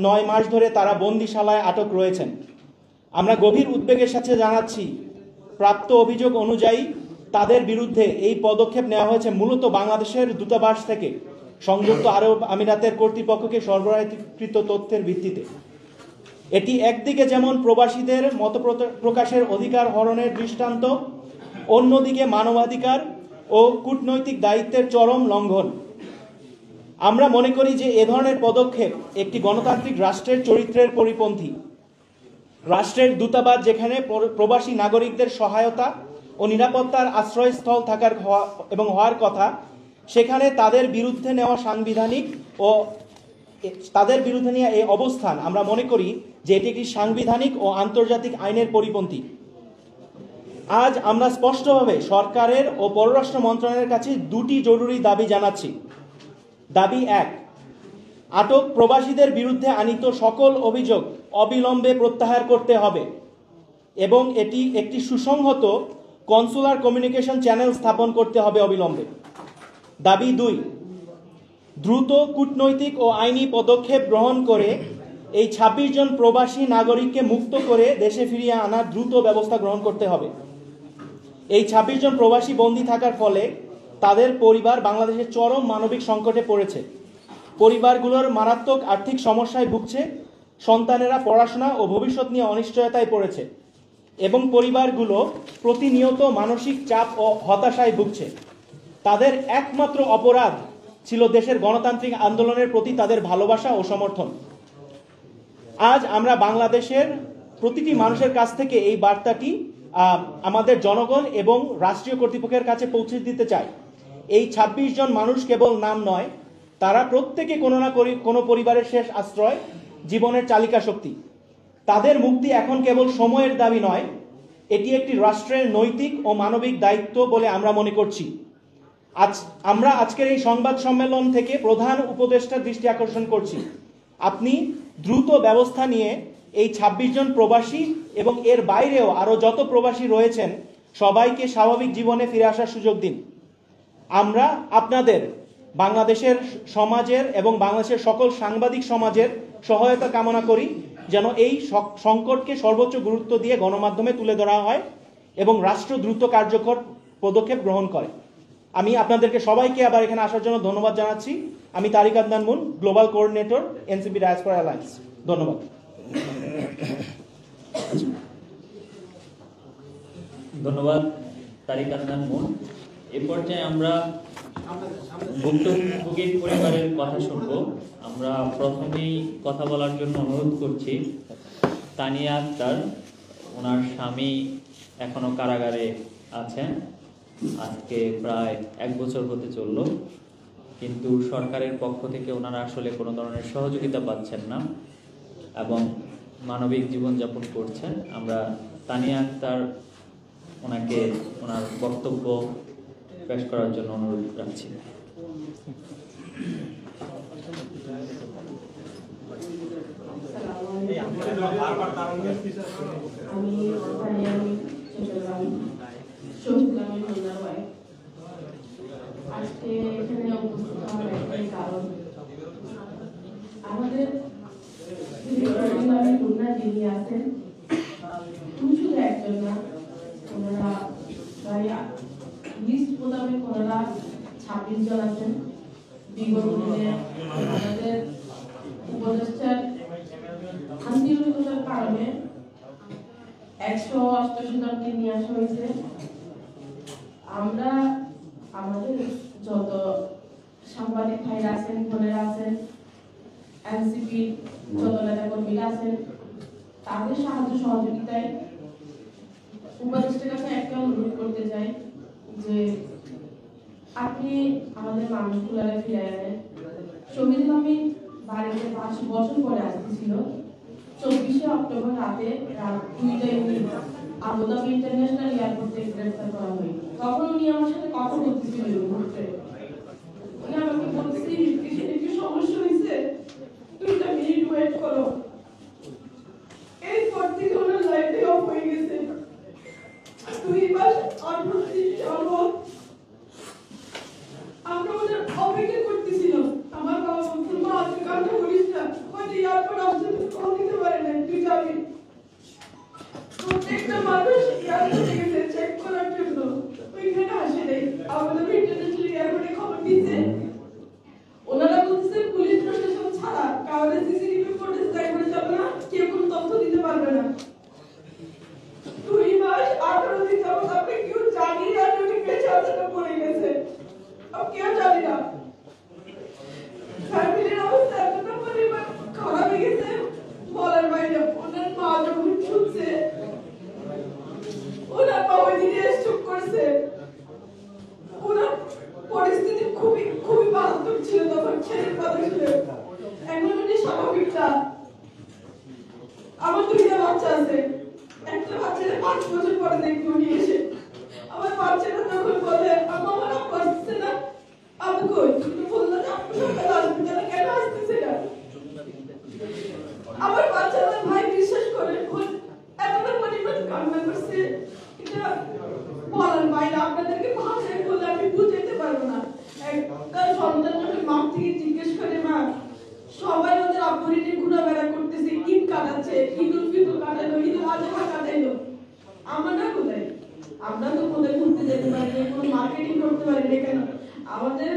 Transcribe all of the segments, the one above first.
9 মাস ধরে তারা বন্দিশালায় আটক রয়েছেন। আমরা গভীর উদ্বেগের সাথে জানাচ্ছি, প্রাপ্ত অভিযোগ অনুযায়ী তাদের বিরুদ্ধে এই পদক্ষেপ নেওয়া হয়েছে মূলত বাংলাদেশের দূতাবাস থেকে সংযুক্ত আরব আমিরাতের কর্তৃপক্ষকে সরবরাহকৃত তথ্যের ভিত্তিতে। এটি একদিকে যেমন প্রবাসীদের মত প্রকাশের অধিকার হরণের দৃষ্টান্ত, অন্যদিকে মানবাধিকার ও কূটনৈতিক দায়িত্বের চরম লঙ্ঘন। আমরা মনে করি যে এ ধরনের পদক্ষেপ একটি গণতান্ত্রিক রাষ্ট্রের চরিত্রের পরিপন্থী। রাষ্ট্রের দূতাবাস যেখানে প্রবাসী নাগরিকদের সহায়তা ও নিরাপত্তার আশ্রয়স্থল থাকার এবং হওয়ার কথা, সেখানে তাদের বিরুদ্ধে নেওয়া সাংবিধানিক ও তাদের বিরুদ্ধে নিয়ে এই অবস্থান আমরা মনে করি যে এটি একটি সাংবিধানিক ও আন্তর্জাতিক আইনের পরিপন্থী। আজ আমরা স্পষ্টভাবে সরকারের ও পররাষ্ট্র মন্ত্রণালয়ের কাছে দুটি জরুরি দাবি জানাচ্ছি। দাবি 1, আটক প্রবাসীদের বিরুদ্ধে আনীত সকল অভিযোগ অবিলম্বে প্রত্যাহার করতে হবে এবং এটি একটি সুসংহত কনসুলার কমিউনিকেশন চ্যানেল স্থাপন করতে হবে অবিলম্বে। দাবি 2, দ্রুত কূটনৈতিক ও আইনি পদক্ষেপ গ্রহণ করে এই 26 জন প্রবাসী নাগরিককে মুক্ত করে দেশে ফিরিয়ে আনার দ্রুত ব্যবস্থা গ্রহণ করতে হবে। এই 26 জন প্রবাসী বন্দী থাকার ফলে তাদের পরিবার বাংলাদেশের চরম মানবিক সংকটে পড়েছে। পরিবারগুলোর মারাত্মক আর্থিক সমস্যায় ভুগছে, সন্তানেরা পড়াশোনা ও ভবিষ্যৎ নিয়ে অনিশ্চয়তায় পড়েছে এবং পরিবারগুলো প্রতিনিয়ত মানসিক চাপ ও হতাশায় ভুগছে। তাদের একমাত্র অপরাধ ছিল দেশের গণতান্ত্রিক আন্দোলনের প্রতি তাদের ভালোবাসা ও সমর্থন। আজ আমরা বাংলাদেশের প্রতিটি মানুষের কাছ থেকে এই বার্তাটি আমাদের জনগণ এবং রাষ্ট্রীয় কর্তৃপক্ষের কাছে পৌঁছে দিতে চাই। এই 26 জন মানুষ কেবল নাম নয়, তারা প্রত্যেকে কোনো না কোনো পরিবারের শেষ আশ্রয়, জীবনের চালিকা শক্তি। তাদের মুক্তি এখন কেবল সময়ের দাবি নয়, এটি একটি রাষ্ট্রের নৈতিক ও মানবিক দায়িত্ব বলে আমরা মনে করছি। আমরা আজকের এই সংবাদ সম্মেলন থেকে প্রধান উপদেষ্টার দৃষ্টি আকর্ষণ করছি, আপনি দ্রুত ব্যবস্থা নিয়ে এই 26 জন প্রবাসী এবং এর বাইরেও আরও যত প্রবাসী রয়েছেন সবাইকে স্বাভাবিক জীবনে ফিরে আসার সুযোগ দিন। আমরা আপনাদের, বাংলাদেশের সমাজের এবং বাংলাদেশের সকল সাংবাদিক সমাজের সহায়তা কামনা করি যেন এই সংকটকে সর্বোচ্চ গুরুত্ব দিয়ে গণমাধ্যমে তুলে ধরা হয় এবং রাষ্ট্র দ্রুত কার্যকর পদক্ষেপ গ্রহণ করে। আমি আপনাদেরকে সবাইকে আবার এখানে আসার জন্য ধন্যবাদ জানাচ্ছি। আমি Tariq Adnan Moon, global coordinator, NCP diaspora alliance. ধন্যবাদ। ধন্যবাদ তারিক আদনান মুন। এ পর্যায়ে আমরা ভুক্তভোগীর পরিবারের কথা শুনব। আমরা প্রথমেই কথা বলার জন্য অনুরোধ করছি তানিয়া আক্তার। ওনার স্বামী এখনো কারাগারে আছেন, আজকে প্রায় 1 বছর হতে চলল, কিন্তু সরকারের পক্ষ থেকে ওনারা আসলে কোনো ধরনের সহযোগিতা পাচ্ছেন না এবং মানবিক জীবনযাপন করছেন। আমরা তানিয়া আক্তার ওনাকে ওনার বক্তব্য পেশ করার জন্য অনুরোধ রাখছি। আজকে এখানে উপস্থিত হওয়ার একটাই কারণ, আমাদের যিনি আছেন শুধু একজন না, ওনারা লিস্ট মোতাবেক ওনারা 26 জন আছেন। বিগত দিনে আমাদের উপদেষ্টার আন্তরিকতার কারণে 188 জনকে নিয়ে আসা হয়েছে। আমরা আমাদের যত সাংবাদিক ভাইরা আছেন, বোনেরা আছেন, এনসিপি যত নেতা কর্মীরা আছেন, তাদের সাহায্য সহযোগিতায় উপদেষ্টার কাছে একটা অনুরোধ করতে চাই যে আপনি আমাদের মানুষগুলারে ফিরে আনেন। শহীদ মামিন বাড়িতে 5 বছর পরে আসতেছিল। 24শে অক্টোবর রাতে রাত 2টায় উনি আবুধাবি ইন্টারন্যাশনাল এয়ারপোর্ট থেকে গ্রেফতার করা হয়। তখন উনি আমার সাথে কথা বলতেছিলেন এই মুহূর্তে। উনি আমাকে বলছে একটু সমস্যা হয়েছে, 2টা মিনিট ওয়েট করো। এরপর থেকে ওনার লাইফে অফ হয়ে গেছে। 2 মাস 38 যাবত আমরা ওনার অপেক্ষা করতেছিলাম। আমার বাবা বলছিল, মা তুই কান্না করিস না, হয়তো তারপর অবশ্যই কল দিতে পারে না, তুই যাবি। প্রত্যেকটা মানুষ এয়ারপোর্টে গেছে চেক করার জন্য, ওইখানে আসে নাই। আমাদের ইন্টারন্যাশনাল এয়ারপোর্টে খবর দিয়েছে, ওনারা বলছে পুলিশ প্রশাসন ছাড়া কাউরে সিসিটিভি ফুটেজ দেখতে যাবে না, কেউ কোনো তথ্য দিতে পারবে না। 2 মাস 18 দিন যাবত আপনি কেউ জানি না উনি বেঁচে আছেন না মরে গেছে, আমি কেউ জানি না। ফ্যামিলির অবস্থা এতটা পরিমাণ খারাপ হয়ে গেছে বলার বাইরে। ওনার মা যখন শুনছে, ওনার মা ওই দিনে চুপ করছে। ওনার পরিস্থিতি খুবই খুবই মারাত্মক ছিল তখন, ছেলের কথা ছিল। এখন উনি স্বাভাবিক না। আমার 2টা বাচ্চা আছে, একটা বাচ্চাটা 5 বছর পরে দেখি উনি এসে। আমার বাচ্চাটা যখন বলে আম্মা আমার আপু আসছে না, আপু কই, তুমি তো বললে যে আপু সকালে আসবে, তাহলে কেন আসতেছে না? আমার বাচ্চাটা ভাই বিশ্বাস করে এতটা পরিমাণ কান্না করছে, এটা বলার বাইরে। আপনাদেরকে ভাষায় বলে আমি বুঝাইতে পারবো না। একটা সন্তান যখন মা থেকে জিজ্ঞেস করে, মা সবাই ওদের আব্বুরি নিয়ে ঘোরাফেরা করতেছে, ঈদ কাটাচ্ছে, ঈদ উল ফিতর কাটাইলো, ঈদ উল আজহা কাটাইলো, আমরা কোথায়? আমরা তো কোথায় ঘুরতে যেতে পারি না, কোনো মার্কেটিং করতে পারি না। কেন? আমাদের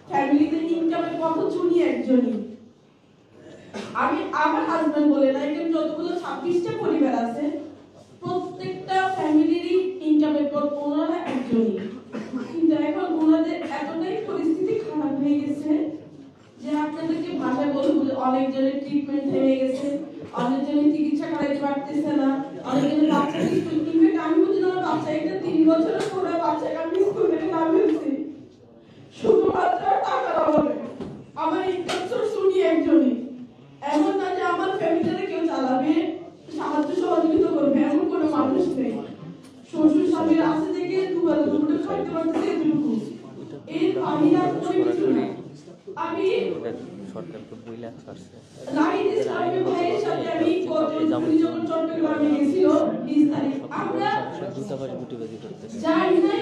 ফ্যামিলিতে ইনকামের পথ চুনি একজনই। আমি আমার হাজবেন্ড বলে না, এখানে যতগুলো 26টা পরিবার আছে, প্রত্যেকটা ফ্যামিলিরই ইনকামের পথ ওনারা একজনই। কিন্তু এখন ওনাদের এতটাই পরিস্থিতি খারাপ হয়ে গেছে যে আপনাদেরকে ভাষায় বলবো, অনেকজনের ট্রিটমেন্ট থেমে গেছে, অনেকজনের চিকিৎসা করাইতে পারতেছে না, অনেকজনের বাচ্চা স্কুল। ইনফ্যাক্ট আমি বুঝি আমার বাচ্চা একটা 3 বছরের পুরো বাচ্চাকে আমি স্কুল থেকে নামিয়েছি শুধুমাত্র টাকার অভাবে। আমার ইনকাম সোর্স উনি একজনই। এমন না যে আমার ফ্যামিলিতে কেউ চালাবে, সাহায্য সহযোগিতা করবে, এমন কোনো মানুষ নেই। শ্বশুর স্বামীর আছে থেকে দুবেলা দুপুরে খাইতে পারতেছে, এটুকু। এর বাহিরে আর কোনো কিছু নেই। আমি রাহিদ ইসলামের ভাইয়ের সাথে আমি যখন চট্টগ্রামে গেছিল 20 তারিখ, আমরা যাই নাই